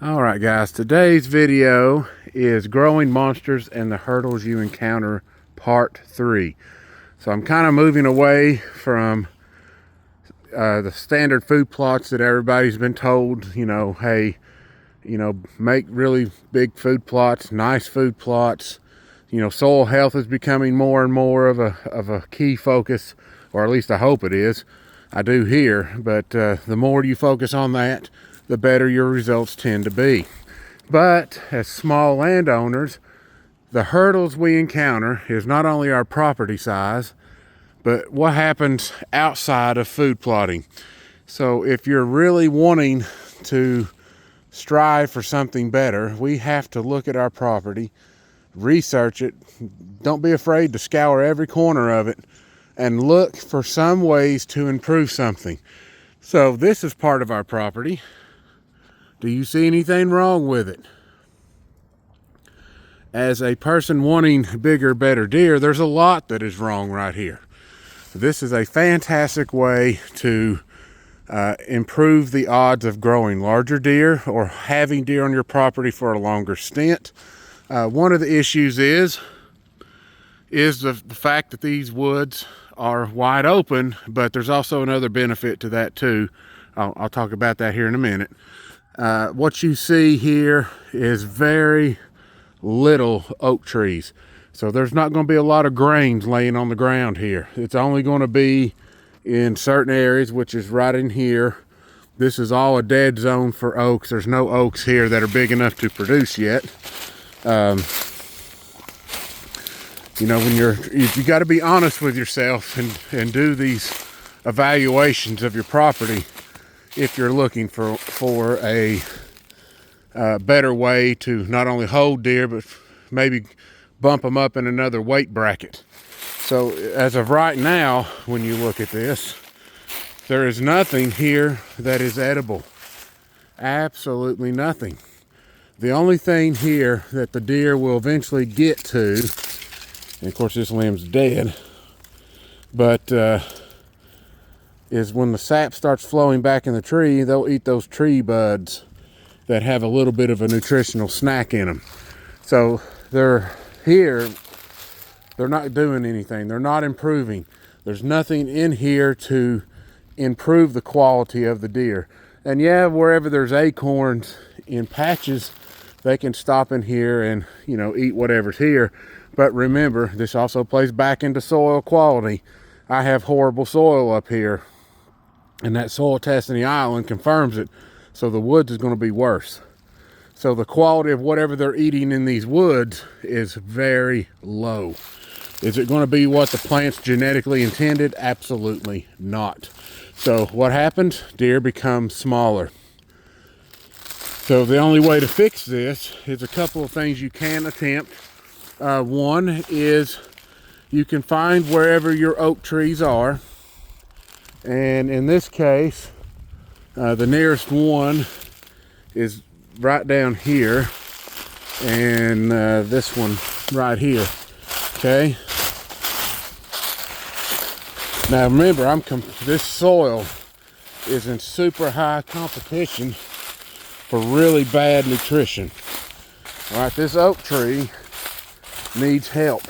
All right, guys, today's video is growing monsters and the hurdles you encounter part 3. So I'm kind of moving away from the standard food plots that everybody's been told, hey, make really big food plots, nice food plots. Soil health is becoming more and more of a key focus, or at least I hope it is. I do here, but the more you focus on that, the better your results tend to be. But as small landowners, the hurdles we encounter is not only our property size, but what happens outside of food plotting. So if you're really wanting to strive for something better, we have to look at our property, research it. Don't be afraid to scour every corner of it and look for some ways to improve something. So this is part of our property. Do you see anything wrong with it? As a person wanting bigger, better deer, there's a lot that is wrong right here. This is a fantastic way to improve the odds of growing larger deer or having deer on your property for a longer stint. One of the issues is the fact that these woods are wide open, but there's also another benefit to that too. I'll talk about that here in a minute. What you see here is very little oak trees. So there's not going to be a lot of grains laying on the ground here. It's only going to be in certain areas, which is right in here. This is all a dead zone for oaks. There's no oaks here that are big enough to produce yet. You got to be honest with yourself and do these evaluations of your property if you're looking for a better way to not only hold deer, but maybe bump them up in another weight bracket. So as of right now, when you look at this, there is nothing here that is edible. Absolutely nothing. The only thing here that the deer will eventually get to, and of course this limb's dead, but is when the sap starts flowing back in the tree, they'll eat those tree buds that have a little bit of a nutritional snack in them. So they're here, they're not doing anything, they're not improving. There's nothing in here to improve the quality of the deer. And yeah, wherever there's acorns in patches, they can stop in here and eat whatever's here. But remember, this also plays back into soil quality. I have horrible soil up here, and that soil test in the island confirms it. So the woods is going to be worse. So the quality of whatever they're eating in these woods is very low. Is it going to be what the plant's genetically intended? Absolutely not. So what happens? Deer become smaller. So the only way to fix this is a couple of things you can attempt. One is you can find wherever your oak trees are. And in this case, the nearest one is right down here, and this one right here. Okay. Now remember, this soil is in super high competition for really bad nutrition. All right, this oak tree needs help.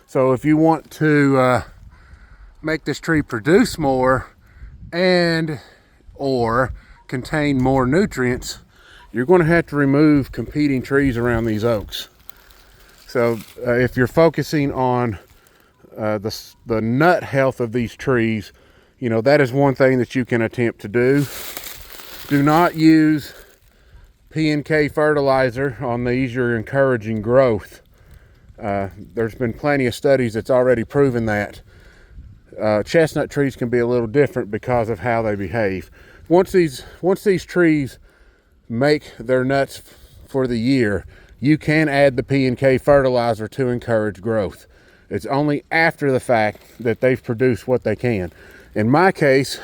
So if you want to make this tree produce more and or contain more nutrients, you're going to have to remove competing trees around these oaks. So if you're focusing on the nut health of these trees, that is one thing that you can attempt to do. Do not use P&K fertilizer on these. You're encouraging growth. There's been plenty of studies that's already proven that. Chestnut trees can be a little different because of how they behave. Once these trees make their nuts for the year, you can add the P&K fertilizer to encourage growth. It's only after the fact that they've produced what they can. In my case,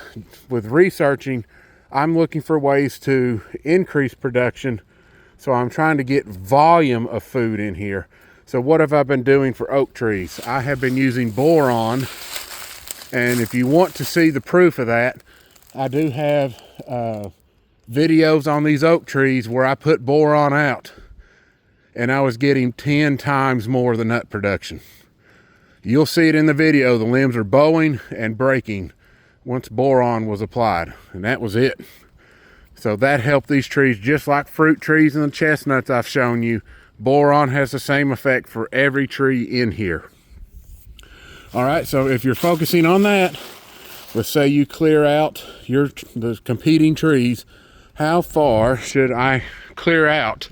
with researching, I'm looking for ways to increase production, so I'm trying to get volume of food in here. So what have I been doing for oak trees? I have been using boron. And if you want to see the proof of that, I do have videos on these oak trees where I put boron out and I was getting 10 times more the nut production. You'll see it in the video. The limbs are bowing and breaking once boron was applied, and that was it. So that helped these trees, just like fruit trees and the chestnuts I've shown you. Boron has the same effect for every tree in here. All right, so if you're focusing on that, let's say you clear out the competing trees. How far should I clear out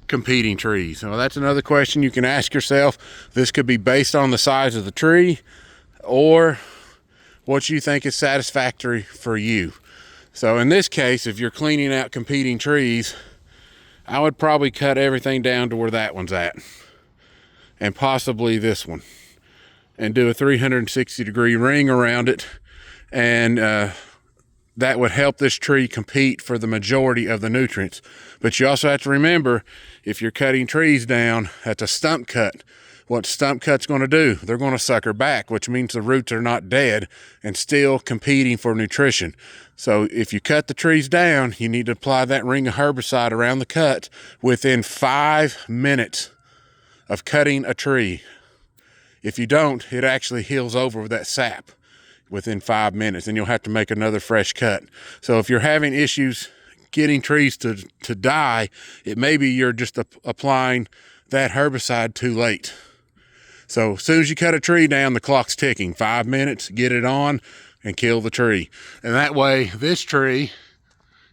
competing trees? Well, that's another question you can ask yourself. This could be based on the size of the tree or what you think is satisfactory for you. So in this case, if you're cleaning out competing trees, I would probably cut everything down to where that one's at, and possibly this one, and do a 360-degree ring around it, and that would help this tree compete for the majority of the nutrients. But you also have to remember, if you're cutting trees down, that's a stump cut. What stump cut's going to do? They're going to sucker back, which means the roots are not dead and still competing for nutrition. So if you cut the trees down, you need to apply that ring of herbicide around the cut within 5 minutes of cutting a tree. If you don't, it actually heals over with that sap within 5 minutes, and you'll have to make another fresh cut. So if you're having issues getting trees to die, it may be you're just applying that herbicide too late. So as soon as you cut a tree down, the clock's ticking. 5 minutes, get it on and kill the tree. And that way this tree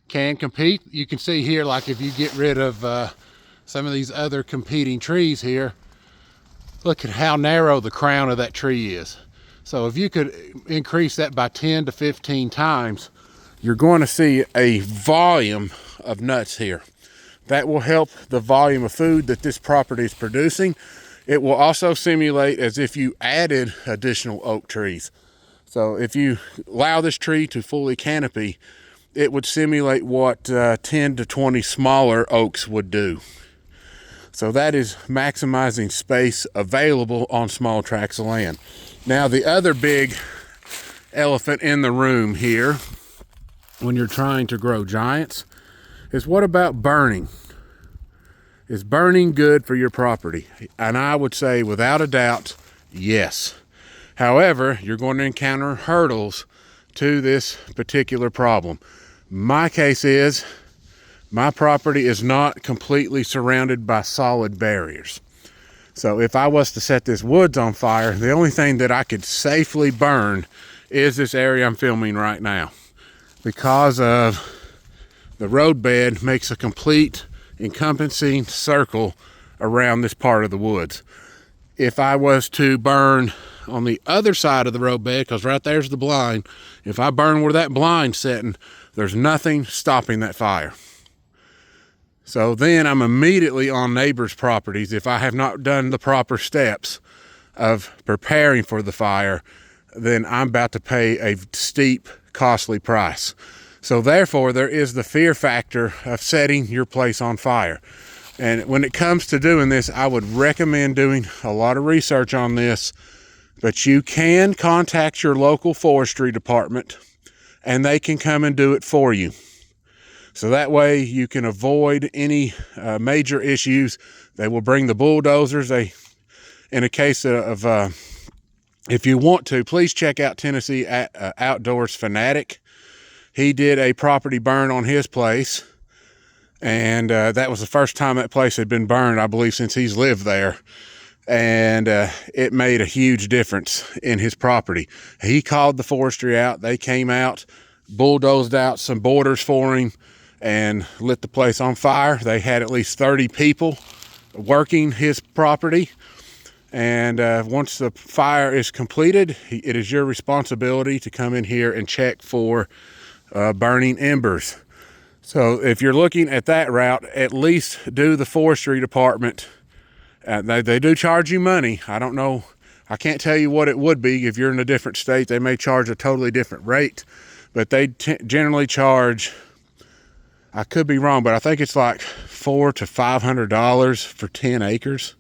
can compete. You can see here, like if you get rid of some of these other competing trees here, look at how narrow the crown of that tree is. So if you could increase that by 10 to 15 times, you're going to see a volume of nuts here. That will help the volume of food that this property is producing. It will also simulate as if you added additional oak trees. So if you allow this tree to fully canopy, it would simulate what 10 to 20 smaller oaks would do. So that is maximizing space available on small tracts of land. Now, the other big elephant in the room here, when you're trying to grow giants, is what about burning? Is burning good for your property? And I would say, without a doubt, yes. However, you're going to encounter hurdles to this particular problem. My case is, my property is not completely surrounded by solid barriers. So if I was to set this woods on fire, the only thing that I could safely burn is this area I'm filming right now, because of the roadbed makes a complete encompassing circle around this part of the woods. If I was to burn on the other side of the roadbed, because right there's the blind, if I burn where that blind's sitting, there's nothing stopping that fire. So then I'm immediately on neighbors' properties. If I have not done the proper steps of preparing for the fire, then I'm about to pay a steep, costly price. So therefore, there is the fear factor of setting your place on fire. And when it comes to doing this, I would recommend doing a lot of research on this, but you can contact your local forestry department and they can come and do it for you. So that way you can avoid any major issues. They will bring the bulldozers. In a case of, if you want to, please check out Tennessee Outdoors Fanatic. He did a property burn on his place, and that was the first time that place had been burned, I believe, since he's lived there. And it made a huge difference in his property. He called the forestry out. They came out, bulldozed out some borders for him, and lit the place on fire. They had at least 30 people working his property. And once the fire is completed, it is your responsibility to come in here and check for burning embers. So if you're looking at that route, at least do the forestry department. They do charge you money. I don't know. I can't tell you what it would be. If you're in a different state, they may charge a totally different rate. But they generally charge, I could be wrong, but I think it's like $400 to $500 for 10 acres.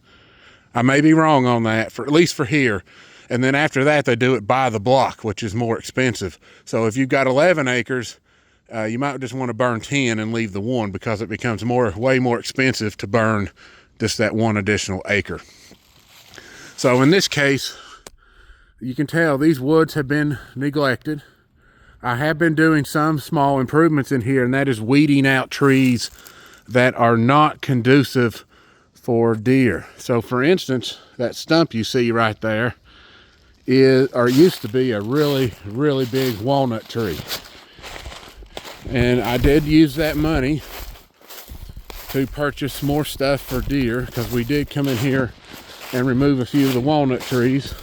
I may be wrong on that, at least for here. And then after that, they do it by the block, which is more expensive. So if you've got 11 acres, you might just want to burn 10 and leave the one, because it becomes way more expensive to burn just that one additional acre. So in this case, you can tell these woods have been neglected. I have been doing some small improvements in here, and that is weeding out trees that are not conducive for deer. So for instance, that stump you see right there used to be a really, really big walnut tree. And I did use that money to purchase more stuff for deer, because we did come in here and remove a few of the walnut trees.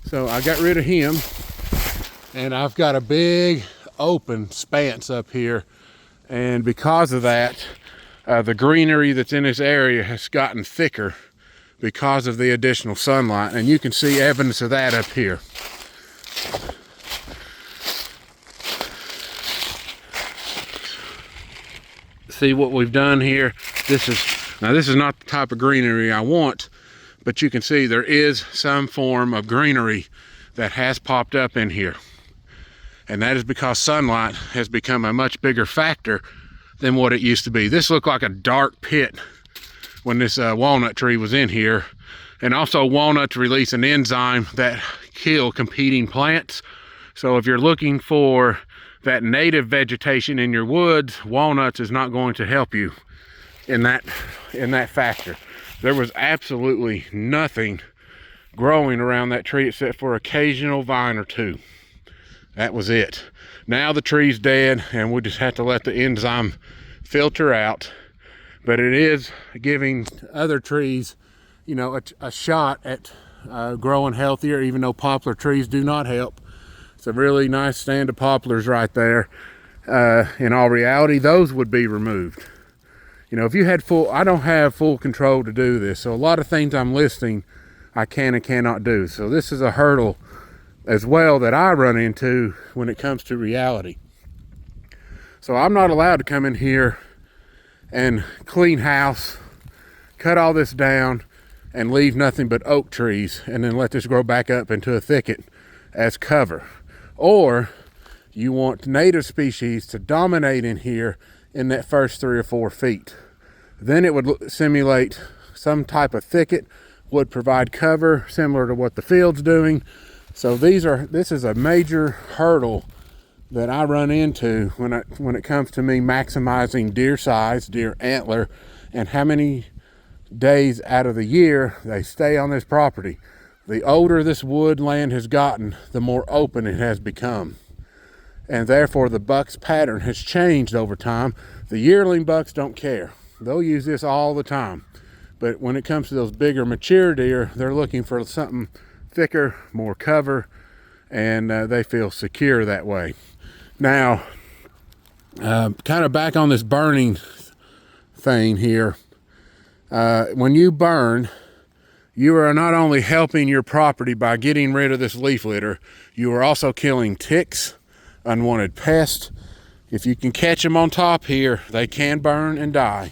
So I got rid of him, and I've got a big open expanse up here, and because of that, the greenery that's in this area has gotten thicker because of the additional sunlight, and you can see evidence of that up here. See what we've done here? This is not the type of greenery I want, but you can see there is some form of greenery that has popped up in here. And that is because sunlight has become a much bigger factor than what it used to be. This looked like a dark pit when this walnut tree was in here. And also, walnuts release an enzyme that kill competing plants. So if you're looking for that native vegetation in your woods, walnuts is not going to help you in that factor. There was absolutely nothing growing around that tree except for occasional vine or two. That was it. Now the tree's dead, and we just have to let the enzyme filter out. But it is giving other trees, you know, a shot at growing healthier, even though poplar trees do not help. It's a really nice stand of poplars right there. In all reality, those would be removed. You know, if you had I don't have full control to do this, so a lot of things I'm listing I can and cannot do. So this is a hurdle as well that I run into when it comes to reality. So I'm not allowed to come in here and clean house, cut all this down, and leave nothing but oak trees, and then let this grow back up into a thicket as cover. Or you want native species to dominate in here in that first 3 or 4 feet. Then it would simulate some type of thicket, would provide cover similar to what the field's doing. So this is a major hurdle that I run into when it comes to me maximizing deer size, deer antler, and how many days out of the year they stay on this property. The older this woodland has gotten, the more open it has become. And therefore the buck's pattern has changed over time. The yearling bucks don't care. They'll use this all the time. But when it comes to those bigger mature deer, they're looking for something thicker, more cover, and they feel secure that way. Now, kind of back on this burning thing here. When you burn, you are not only helping your property by getting rid of this leaf litter, you are also killing ticks, unwanted pests. If you can catch them on top here, they can burn and die.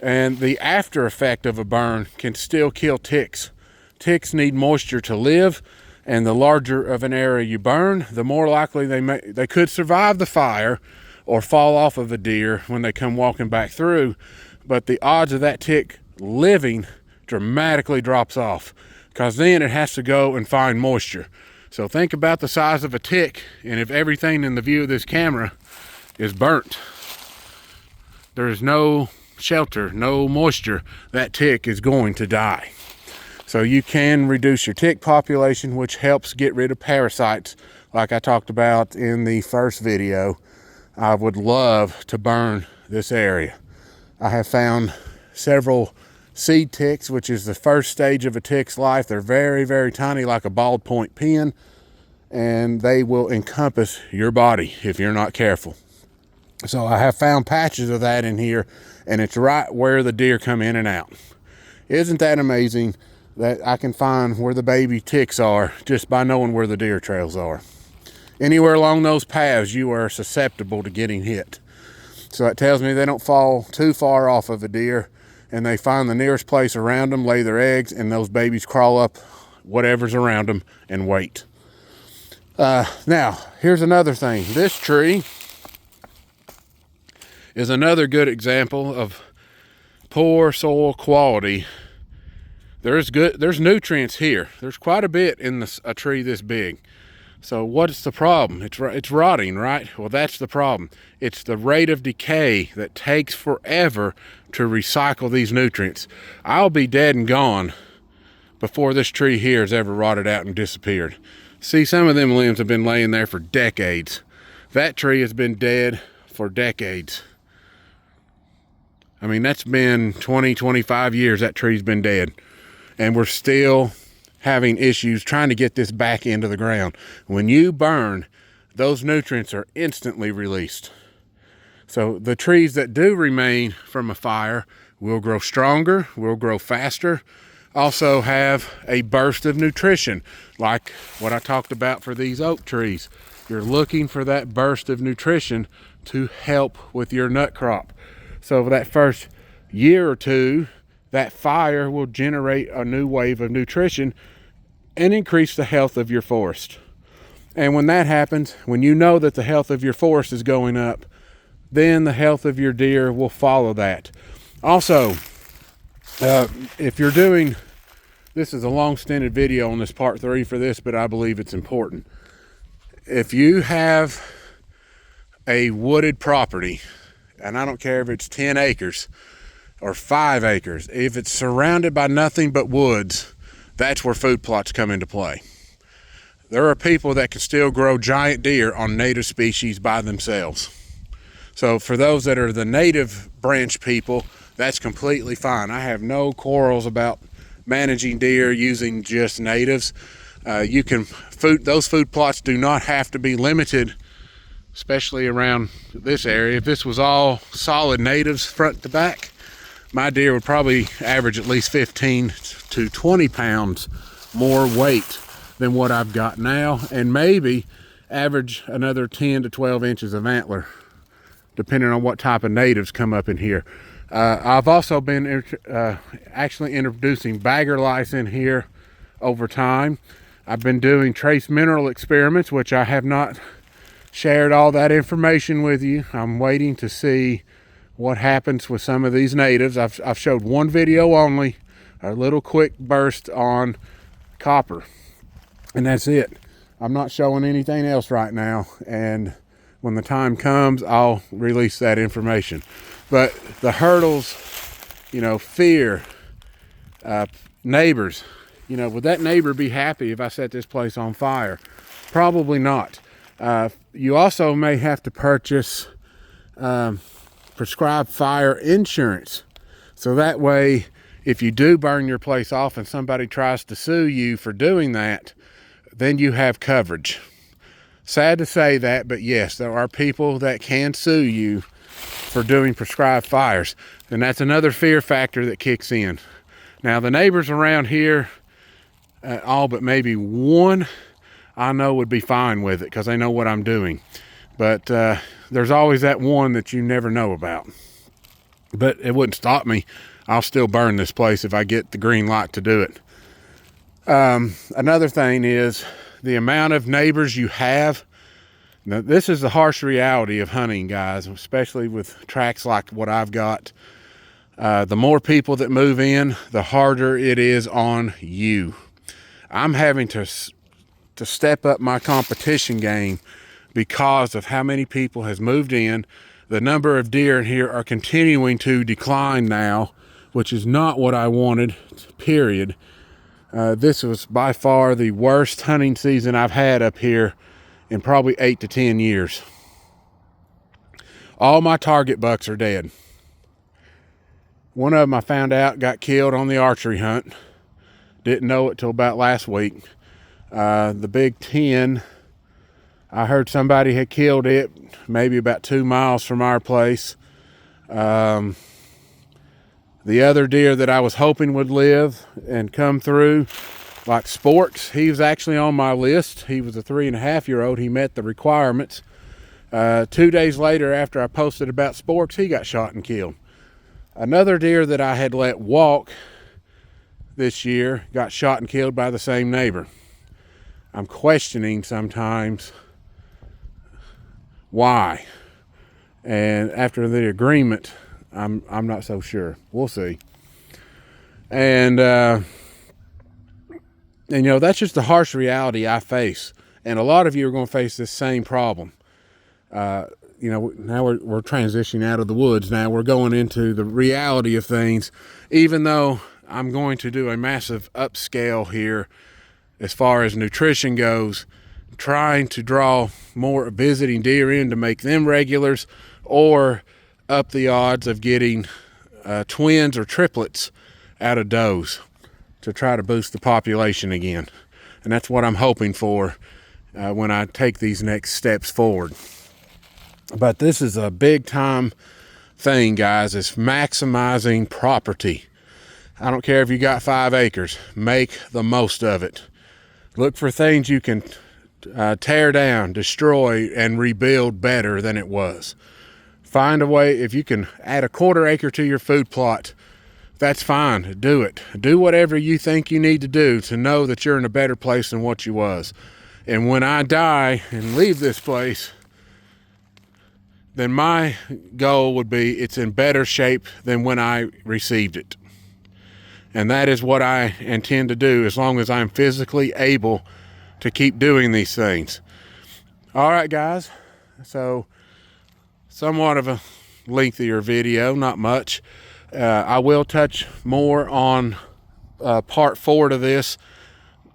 And the after effect of a burn can still kill ticks. Ticks need moisture to live, and the larger of an area you burn, the more likely they could survive the fire or fall off of a deer when they come walking back through. But the odds of that tick living dramatically drops off, because then it has to go and find moisture. So think about the size of a tick, and if everything in the view of this camera is burnt, there is no shelter, no moisture, that tick is going to die. So you can reduce your tick population, which helps get rid of parasites like I talked about in the first video. I would love to burn this area. I have found several seed ticks, which is the first stage of a tick's life. They're very, very tiny, like a ballpoint pen, and they will encompass your body if you're not careful. So I have found patches of that in here, and it's right where the deer come in and out. Isn't that amazing that I can find where the baby ticks are just by knowing where the deer trails are? Anywhere along those paths, you are susceptible to getting hit. So that tells me they don't fall too far off of a deer, and they find the nearest place around them, lay their eggs, and those babies crawl up whatever's around them and wait. Now, here's another thing. This tree is another good example of poor soil quality. There's nutrients here. There's quite a bit in a tree this big. So what's the problem? It's rotting, right? Well, that's the problem. It's the rate of decay that takes forever to recycle these nutrients. I'll be dead and gone before this tree here has ever rotted out and disappeared. See, some of them limbs have been laying there for decades. That tree has been dead for decades. I mean, that's been 20, 25 years that tree's been dead. And we're still having issues trying to get this back into the ground. When you burn, those nutrients are instantly released. So the trees that do remain from a fire will grow stronger, will grow faster, also have a burst of nutrition, like what I talked about for these oak trees. You're looking for that burst of nutrition to help with your nut crop. So for that first year or two, that fire will generate a new wave of nutrition and increase the health of your forest. And when that happens, when you know that the health of your forest is going up, then the health of your deer will follow that. Also, if you're doing, this is a long stinted video on this part 3 for this, but I believe it's important. If you have a wooded property, and I don't care if it's 10 acres or 5 acres, if it's surrounded by nothing but woods, that's where food plots come into play. There are people that can still grow giant deer on native species by themselves. So for those that are the native branch people, that's completely fine. I have no quarrels about managing deer using just natives. Those food plots do not have to be limited, especially around this area. If this was all solid natives front to back, my deer would probably average at least 15 to 20 pounds more weight than what I've got now, and maybe average another 10 to 12 inches of antler, depending on what type of natives come up in here. I've also been actually introducing bagger lice in here over time. I've been doing trace mineral experiments, which I have not shared all that information with you. I'm waiting to see what happens with some of these natives. I've showed one video only, a little quick burst on copper, and that's it. I'm not showing anything else right now, and when the time comes, I'll release that information. But the hurdles, fear, neighbors, would that neighbor be happy if I set this place on fire? Probably not. You also may have to purchase prescribed fire insurance. So that way, if you do burn your place off and somebody tries to sue you for doing that, then you have coverage. Sad to say that, but yes, there are people that can sue you for doing prescribed fires. And that's another fear factor that kicks in. Now, the neighbors around here, all but maybe one, I know would be fine with it because they know what I'm doing. But there's always that one that you never know about. But it wouldn't stop me. I'll still burn this place if I get the green light to do it. Another thing is the amount of neighbors you have. Now, this is the harsh reality of hunting, guys, especially with tracks like what I've got. The more people that move in, the harder it is on you. I'm having to step up my competition game because of how many people has moved in. The number of deer in here are continuing to decline now, which is not what I wanted, period. This was by far the worst hunting season I've had up here in probably 8 to 10 years. All my target bucks are dead. One of them I found out got killed on the archery hunt. Didn't know it till about last week. The Big 10, I heard somebody had killed it maybe about 2 miles from our place. The other deer that I was hoping would live and come through, like Sports, he was actually on my list. He was a 3.5-year-old. He met the requirements. 2 days later, after I posted about Sports, he got shot and killed. Another deer that I had let walk this year got shot and killed by the same neighbor. I'm questioning sometimes why. And after the agreement, I'm not so sure. We'll see. And you know, that's just the harsh reality I face. And a lot of you are going to face this same problem. You know, now we're transitioning out of the woods. Now we're going into the reality of things, even though I'm going to do a massive upscale here as far as nutrition goes, trying to draw more visiting deer in to make them regulars, or up the odds of getting twins or triplets out of does to try to boost the population again. And that's what I'm hoping for when I take these next steps forward. But this is a big time thing, guys. It's maximizing property. I don't care if you got 5 acres, make the most of it. Look for things you can tear down, destroy, and rebuild better than it was. Find a way. If you can add a 1/4 acre to your food plot, that's fine. Do it. Do whatever you think you need to do to know that you're in a better place than what you was. And when I die and leave this place, then my goal would be it's in better shape than when I received it. And that is what I intend to do as long as I'm physically able to keep doing these things. All right, guys. So somewhat of a lengthier video, not much. I will touch more on part 4 to this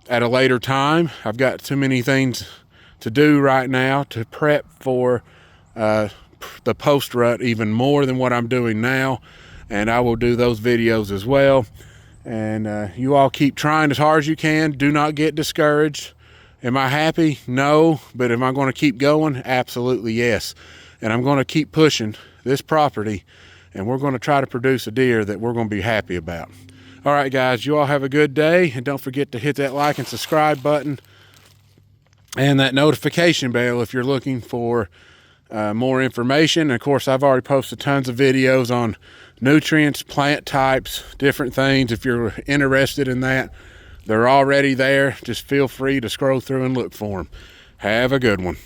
at a later time. I've got too many things to do right now to prep for the post rut even more than what I'm doing now, and I will do those videos as well. And you all keep trying as hard as you can. Do not get discouraged. Am I happy? No. But am I going to keep going? Absolutely yes. And I'm going to keep pushing this property, and we're going to try to produce a deer that we're going to be happy about. All right, guys, you all have a good day, and don't forget to hit that like and subscribe button and that notification bell if you're looking for more information. And of course, I've already posted tons of videos on nutrients, plant types, different things. If you're interested in that, they're already there. Just feel free to scroll through and look for them. Have a good one.